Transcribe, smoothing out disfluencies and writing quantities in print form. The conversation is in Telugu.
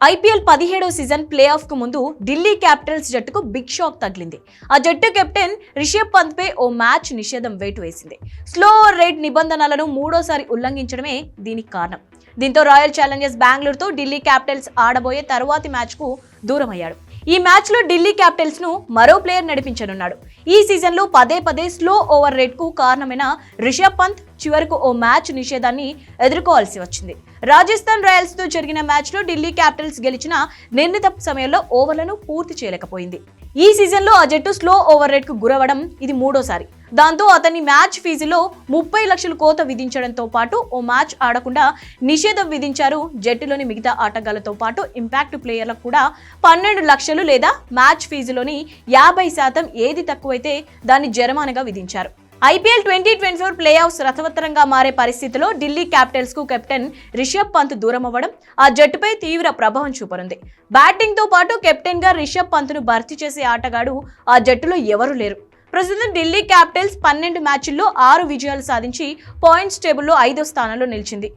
ఐపీఎల్ 17వ సీజన్ ప్లే ఆఫ్ కు ముందు ఢిల్లీ క్యాపిటల్స్ జట్టుకు బిగ్ షాక్ తగిలింది. ఆ జట్టు కెప్టెన్ రిషబ్ పంత్ పై ఓ మ్యాచ్ నిషేధం వేటు వేసింది. స్లో ఓవర్ రేట్ నిబంధనలను మూడోసారి ఉల్లంఘించడమే దీనికి కారణం. దీంతో రాయల్ ఛాలెంజర్స్ బెంగళూరుతో ఢిల్లీ క్యాపిటల్స్ ఆడబోయే తరువాతి మ్యాచ్ కు దూరమయ్యాడు. ఈ మ్యాచ్ లో ఢిల్లీ క్యాపిటల్స్ ను మరో ప్లేయర్ నడిపించనున్నాడు. ఈ సీజన్ లో పదే స్లో ఓవర్ రేట్ కు కారణమైన రిషబ్ పంత్ చివరకు ఓ మ్యాచ్ నిషేధాన్ని ఎదుర్కోవాల్సి వచ్చింది. రాజస్థాన్ రాయల్స్ తో జరిగిన మ్యాచ్ లో ఢిల్లీ క్యాపిటల్స్ గెలిచిన నిర్ణీత సమయంలో ఓవర్లను పూర్తి చేయలేకపోయింది. ఈ సీజన్ లో ఆ జట్టు స్లో ఓవర్ రేట్ కు గురవడం ఇది మూడోసారి. దాంతో అతని మ్యాచ్ ఫీజులో 30 లక్షలు కోత విధించడంతో పాటు ఓ మ్యాచ్ ఆడకుండా నిషేధం విధించారు. జట్టులోని మిగతా ఆటగాళ్లతో పాటు ఇంపాక్ట్ ప్లేయర్లకు కూడా 12 లక్షలు లేదా మ్యాచ్ ఫీజులోని 50% ఏది తక్కువైతే దాన్ని జరిమానాగా విధించారు. ఐపీఎల్ 2024 ప్లే ఆఫ్స్ రసవత్తరంగా మారే పరిస్థితిలో ఢిల్లీ క్యాపిటల్స్ కు కెప్టెన్ రిషబ్ పంత్ దూరం అవ్వడం ఆ జట్టుపై తీవ్ర ప్రభావం చూపనుంది. బ్యాటింగ్ తో పాటు కెప్టెన్ గా రిషబ్ పంత్ ను భర్తీ చేసే ఆటగాడు ఆ జట్టులో ఎవరూ లేరు. ప్రస్తుతం ఢిల్లీ క్యాపిటల్స్ 12 మ్యాచ్ల్లో 6 విజయాలు సాధించి పాయింట్స్ టేబుల్లో 5వ స్థానంలో నిలిచింది.